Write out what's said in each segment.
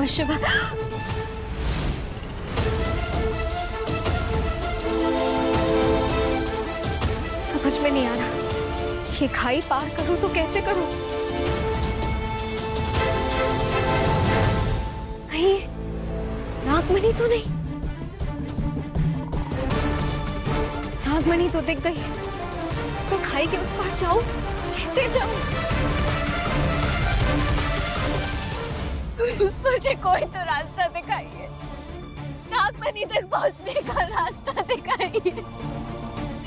शिवाय। समझ में नहीं आ रहा, ये खाई पार करूं तो कैसे करूं? नहीं, नागमणि तो नहीं, नागमणि तो दिख गई। मैं खाई के उस पार जाऊं, कैसे जाऊं? मुझे कोई तो रास्ता दिखाइए, नागमणि तक पहुंचने का रास्ता दिखाइए।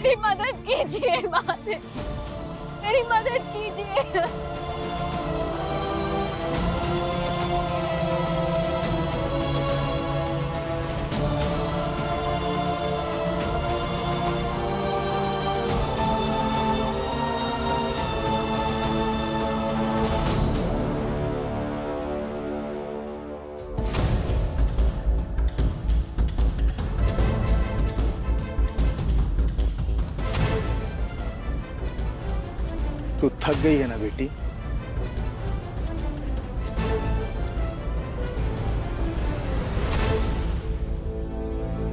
मेरी मदद कीजिए महादेव, मेरी मदद कीजिए। तू थक गई है ना बेटी?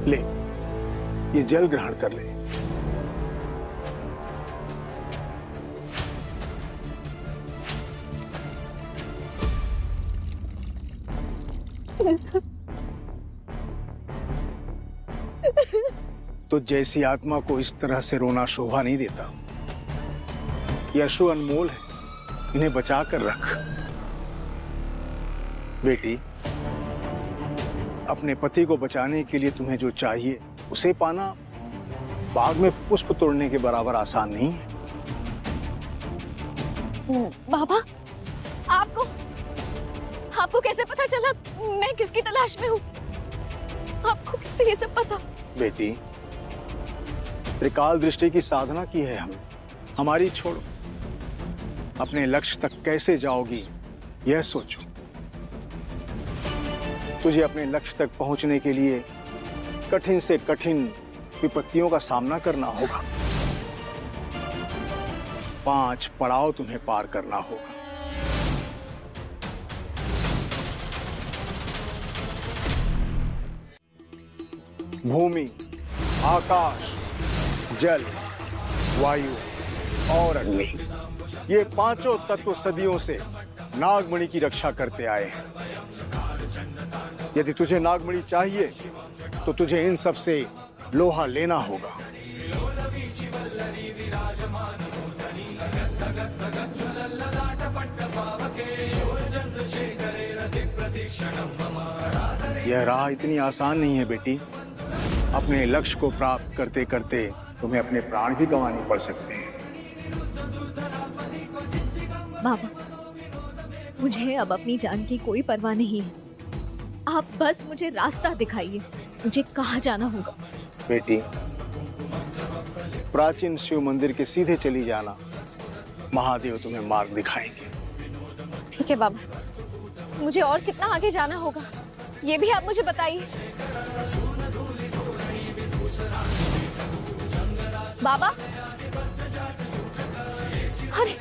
ले, ये जल ग्रहण कर ले। तो जैसी आत्मा को इस तरह से रोना शोभा नहीं देता। ये अश्रु अनमोल है, इन्हें बचा कर रख। बेटी, अपने पति को बचाने के लिए तुम्हें जो चाहिए उसे पाना बाग में पुष्प तोड़ने के बराबर आसान नहीं है। बाबा, आपको कैसे पता चला मैं किसकी तलाश में हूँ? आपको कैसे ये सब पता? बेटी, त्रिकाल दृष्टि की साधना की है हमने, हमारी छोड़ो। अपने लक्ष्य तक कैसे जाओगी यह सोचो। तुझे अपने लक्ष्य तक पहुंचने के लिए कठिन से कठिन विपत्तियों का सामना करना होगा। 5 पड़ाव तुम्हें पार करना होगा। भूमि, आकाश, जल, वायु और अग्नि, ये 5 तत्व सदियों से नागमणि की रक्षा करते आए हैं। यदि तुझे नागमणि चाहिए तो तुझे इन सब से लोहा लेना होगा। यह राह इतनी आसान नहीं है बेटी। अपने लक्ष्य को प्राप्त करते करते तुम्हें अपने प्राण भी गंवाने पड़ सकते हैं। बाबा, मुझे अब अपनी जान की कोई परवाह नहीं है। आप बस मुझे रास्ता दिखाइए, मुझे कहाँ जाना होगा। बेटी, प्राचीन शिव मंदिर के सीधे चली जाना, महादेव तुम्हें मार्ग दिखाएंगे। ठीक है बाबा, मुझे और कितना आगे जाना होगा ये भी आप मुझे बताइए। बाबा, अरे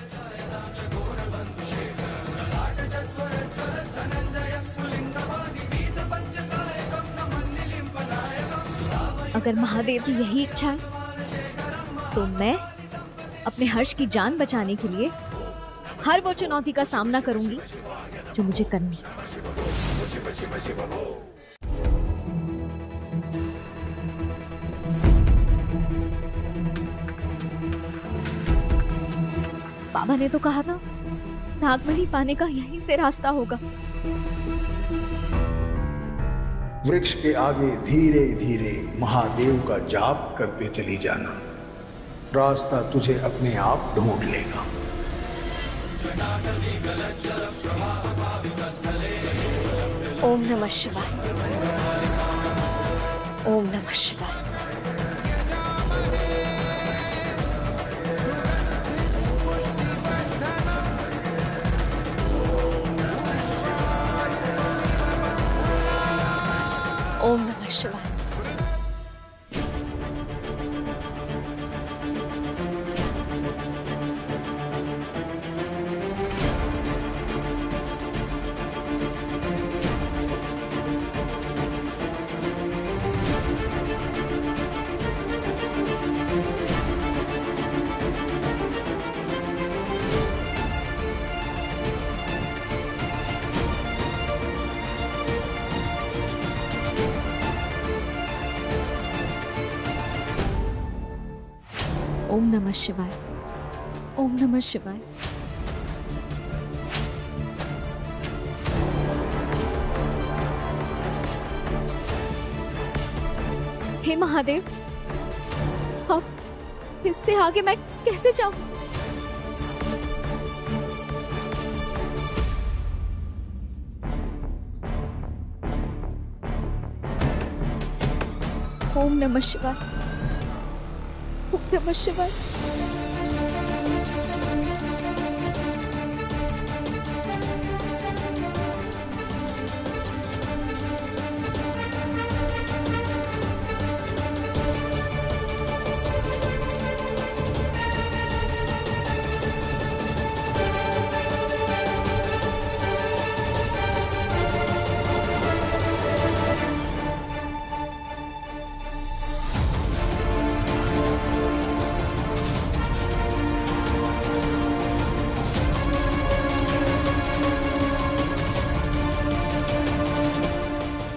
अगर महादेव की यही इच्छा है तो मैं अपने हर्ष की जान बचाने के लिए हर वो चुनौती का सामना करूंगी जो मुझे करनी है। बाबा ने तो कहा था नागमणि पाने का यहीं से रास्ता होगा। वृक्ष के आगे धीरे धीरे महादेव का जाप करते चली जाना, रास्ता तुझे अपने आप ढूंढ लेगा। ओम नमः शिवाय, ओम नमः शिवाय। ओम नमः शिवाय। ओम नमः शिवाय। ओम नमः शिवाय। हे महादेव, अब इससे आगे मैं कैसे जाऊं? ओम नमः शिवाय। ओम नमः शिवाय।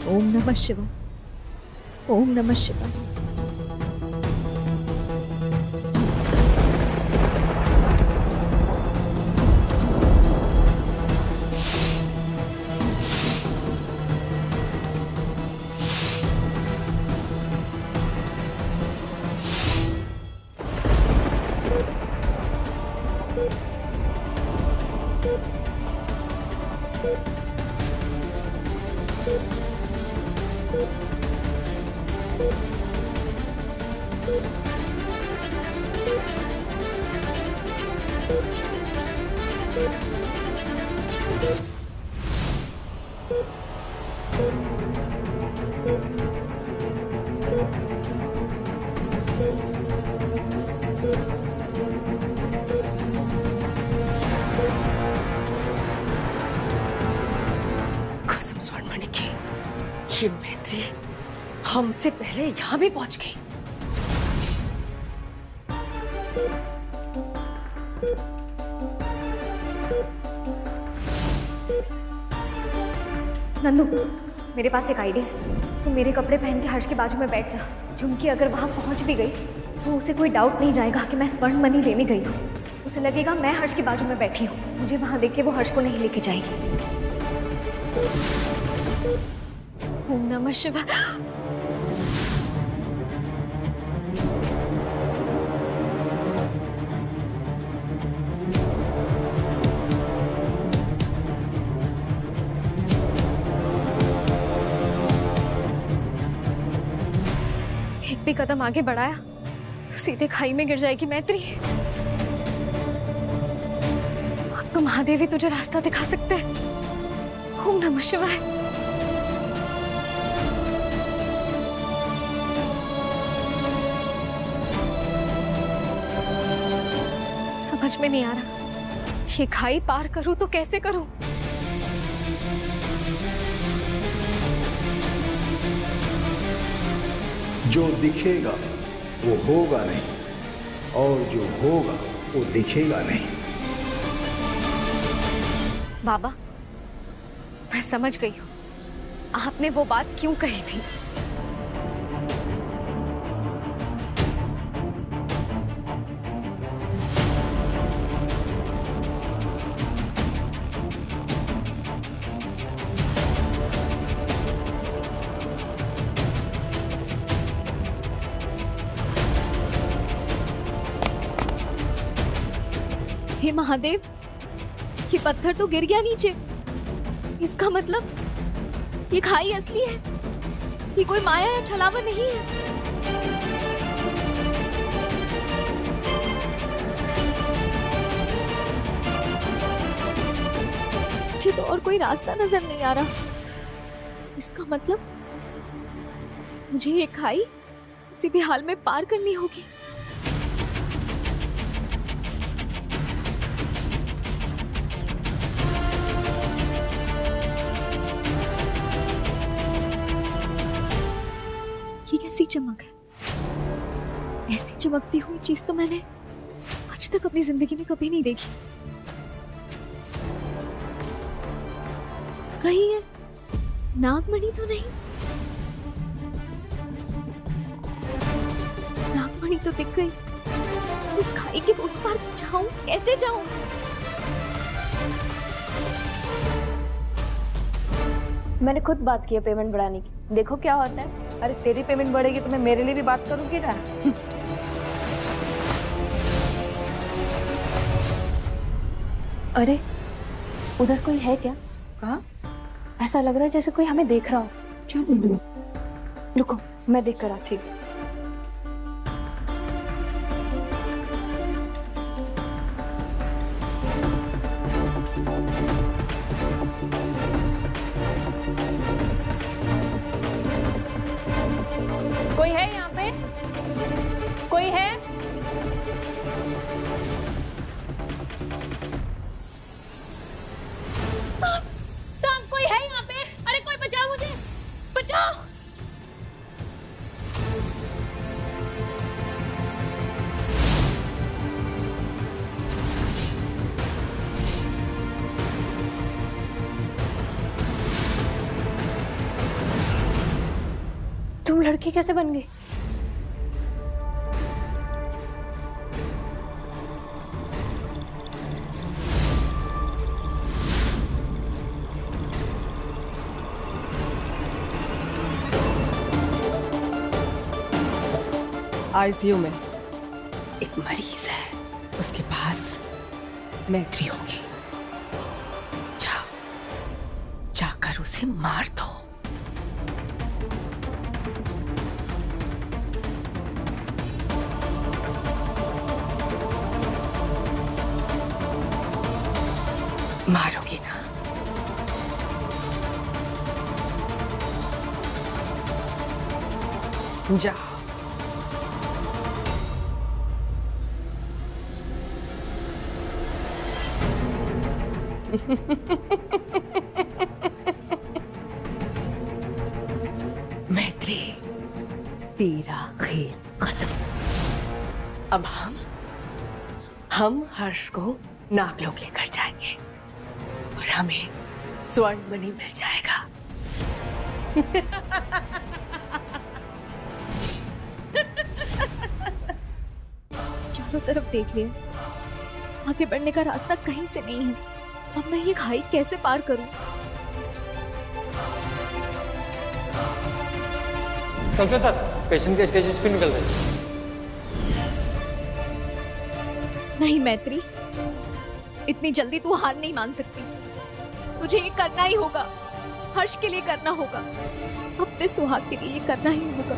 ओम नमः शिवाय। ओम नमः शिवाय। कसम स्वर्णमणि की, ये मैत्री हमसे पहले यहाँ भी पहुंच गई। नंदू, मेरे पास एक आइडिया है। तू मेरे कपड़े पहन के हर्ष के बाजू में बैठ जा। झुमकी अगर वहाँ पहुँच भी गई तो उसे कोई डाउट नहीं जाएगा कि मैं स्वर्ण मणि लेने गई हूँ। उसे लगेगा मैं हर्ष के बाजू में बैठी हूँ। मुझे वहाँ देख के वो हर्ष को नहीं लेके जाएगी। ओम नमः शिवाय। एक भी कदम आगे बढ़ाया तो सीधे खाई में गिर जाएगी मैत्री। अब तो महादेव ही तुझे रास्ता दिखा सकते हैं। ओम नमः शिवाय। समझ में नहीं आ रहा, ये खाई पार करूं तो कैसे करूं? जो दिखेगा वो होगा नहीं, और जो होगा वो दिखेगा नहीं। बाबा, मैं समझ गई हूँ आपने वो बात क्यों कही थी। हे महादेव, ये पत्थर तो गिर गया नीचे। इसका मतलब ये खाई असली है, ये कोई माया या छलावा नहीं है। मुझे तो और कोई रास्ता नजर नहीं आ रहा। इसका मतलब मुझे ये खाई किसी भी हाल में पार करनी होगी। ये कैसी चमक है? ऐसी चमकती हुई चीज तो मैंने आज तक अपनी जिंदगी में कभी नहीं देखी। कहीं ये नागमणि तो नहीं? नागमणि तो दिख गई, उस खाई के उस पार जाऊं, कैसे जाऊं? मैंने खुद बात की है पेमेंट बढ़ाने की, देखो क्या होता है। अरे तेरी पेमेंट बढ़ेगी तो मैं मेरे लिए भी बात करूंगी ना। अरे उधर कोई है क्या? कहाँ? ऐसा लग रहा है जैसे कोई हमें देख रहा हो। क्या बोल रही हो? रुको मैं देख कर आती हूँ। कोई है यहाँ पे? कोई है? साहब कोई है यहाँ पे? अरे कोई बचाओ मुझे, बचाओ। तुम लड़की कैसे बन गई? आईसीयू में एक मरीज है, उसके पास मैत्री होगी। जाओ, जाकर उसे मार दो। मारोगी ना? जाओ। मैत्री, तेरा खेल खत्म। अब हम हर्ष को नागलोक लेकर जाएंगे और हमें स्वर्ण मणि मिल जाएगा। चारों तरफ देख लिया, आगे बढ़ने का रास्ता कहीं से नहीं है। अब मैं ये खाई कैसे पार करूं? डॉक्टर साहब, पेशेंट के स्टेजेस पे निकल रहे हैं। नहीं मैत्री, इतनी जल्दी तू हार नहीं मान सकती। तुझे ये करना ही होगा, हर्ष के लिए करना होगा, अपने सुहाग के लिए ये करना ही होगा।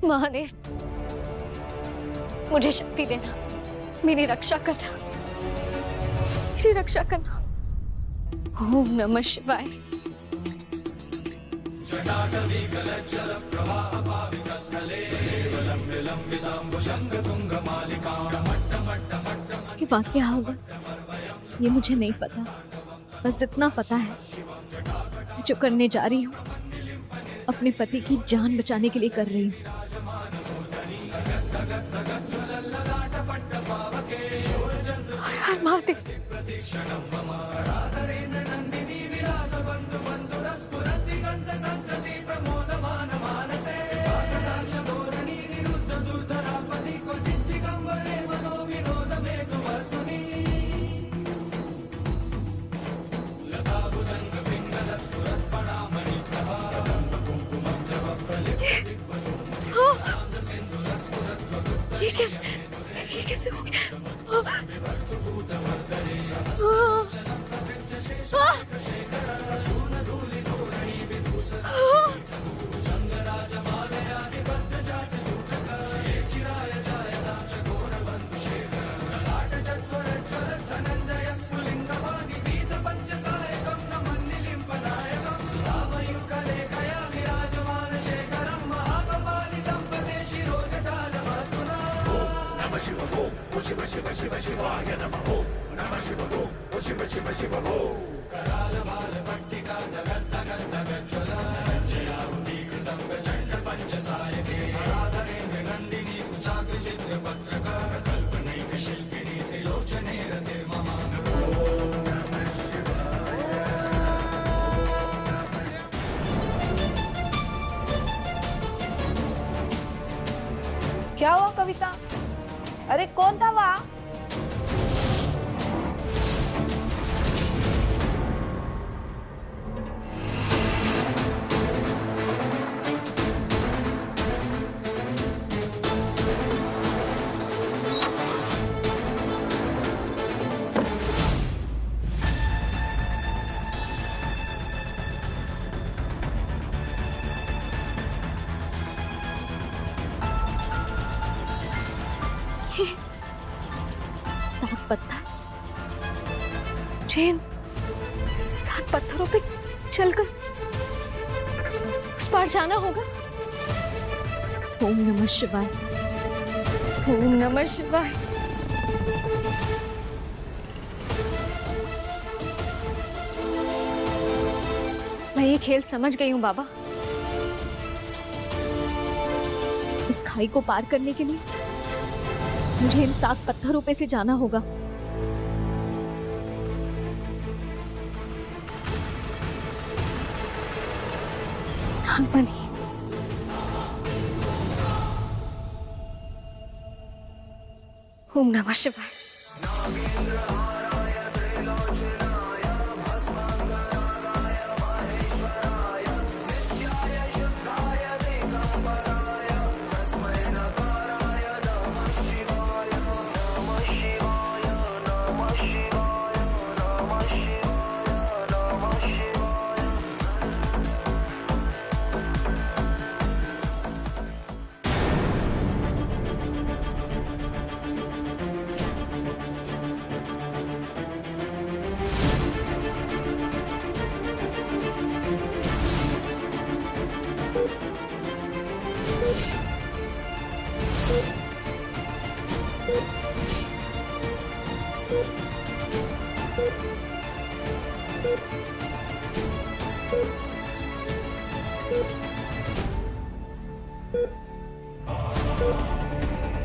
महादेव, मुझे शक्ति देना, मेरी रक्षा करना, मेरी रक्षा करना। ओम नमः शिवाय। इसके बाद क्या होगा ये मुझे नहीं पता, बस इतना पता है जो करने जा रही हूँ अपने पति की जान बचाने के लिए कर रही हूँ। हर हर महादेव। ये कैसे हो गया? क्या हुआ कविता? अरे कौन था वहाँ? सात पत्थर, चेन, सात पत्थरों पे चलकर उस पार जाना होगा। ओम नमः शिवाय, ओम नमः शिवाय। मैं ये खेल समझ गई हूँ बाबा। इस खाई को पार करने के लिए मुझे इन 7 पत्थरों पे से जाना होगा। नागमणि, ओम नमः शिवाय।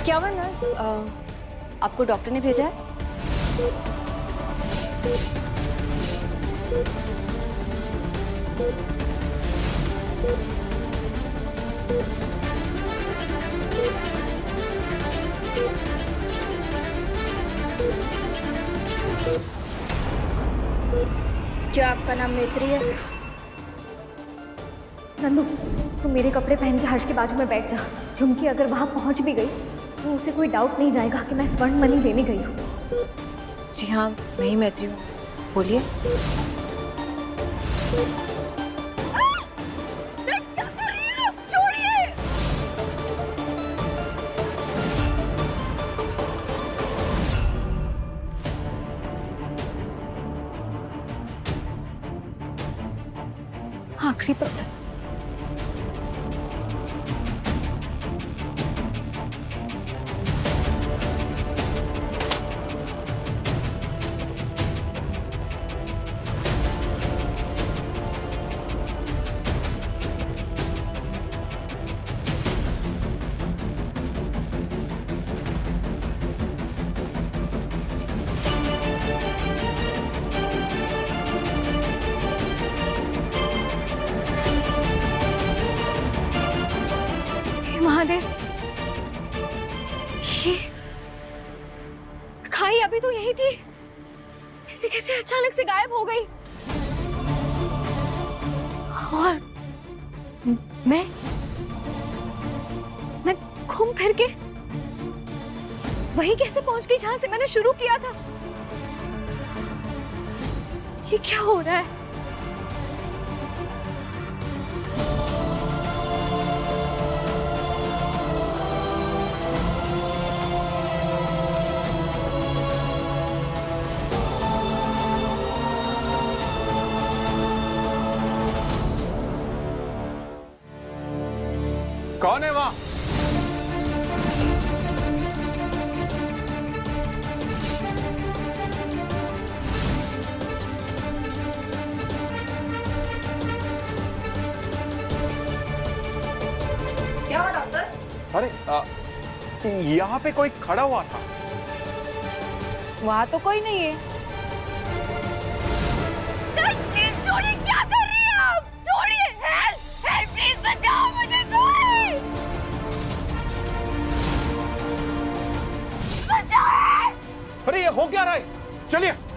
क्या हुआ नर्स? आपको डॉक्टर ने भेजा है? क्या आपका नाम मैत्री है? नंदू, तू मेरे कपड़े पहन के हर्ष के बाजू में बैठ जा। झुमकी अगर वहां पहुंच भी गई तो उसे कोई डाउट नहीं जाएगा कि मैं स्वर्ण मणि लेने गई हूँ। जी हाँ, मैं ही मैत्री हूँ, बोलिए। आखिरी पत्थर। महादेव, ये खाई अभी तो यही थी, ऐसे कैसे अचानक से गायब हो गई? और मैं घूम फिर के वहीं कैसे पहुंच गई जहां से मैंने शुरू किया था? ये क्या हो रहा है? कौन है वहां? क्या हुआ डॉक्टर? अरे यहाँ पे कोई खड़ा हुआ था। वहाँ तो कोई नहीं है। छोड़िए, क्या कर रही हैं आप? छोड़िए, हेल्प, हेल्प, प्लीज बचाओ मुझे कोई।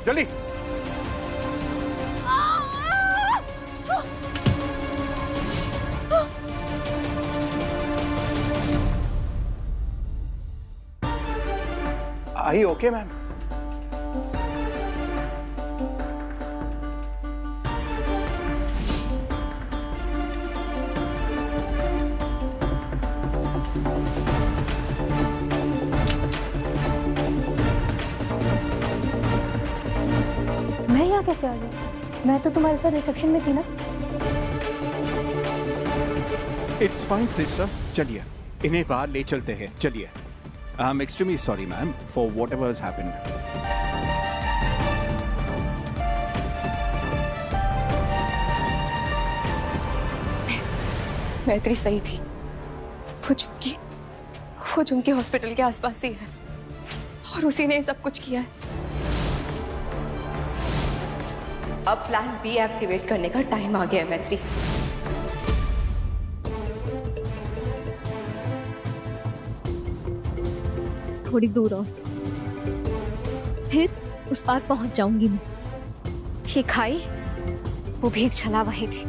जल्दी। Are you okay, ma'am? मैं यहाँ कैसे आ गई? मैं तो तुम्हारे साथ रिसेप्शन में थी ना। It's fine, sister. चलिए, इन्हें बाहर ले चलते हैं। चलिए। I'm extremely sorry, ma'am, for whatever has happened. मैत्री सही थी। वो झुमकी हॉस्पिटल के आसपास ही है और उसी ने सब कुछ किया है। अब प्लान बी एक्टिवेट करने का टाइम आ गया है मैत्री। थोड़ी दूर और फिर उस पार पहुंच जाऊंगी मैं। ये खाई वो भी एक छलावा ही थी।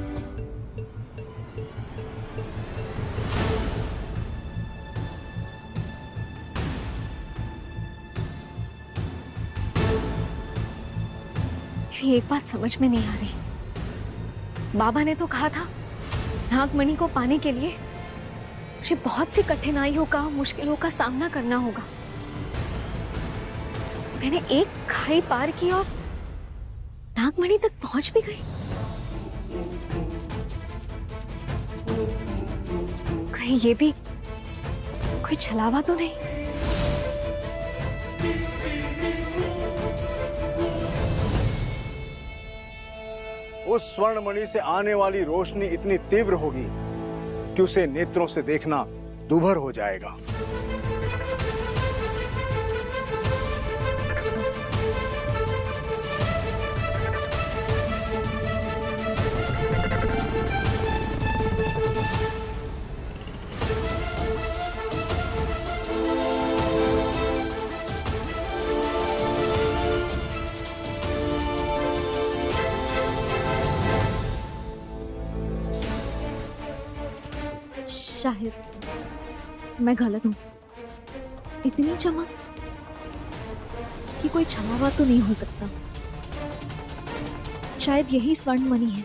एक बात समझ में नहीं आ रही। बाबा ने तो कहा था नागमणि को पाने के लिए मुझे बहुत सी कठिनाइयों का, मुश्किलों का सामना करना होगा। मैंने एक खाई पार की और नागमणि तक पहुंच भी गई। कहीं ये भी कोई छलावा तो नहीं? उस स्वर्णमणि से आने वाली रोशनी इतनी तीव्र होगी कि उसे नेत्रों से देखना दूभर हो जाएगा। शायद मैं गलत हूँ। इतनी चमक कि कोई छलावा तो नहीं हो सकता। शायद यही स्वर्णमणि है।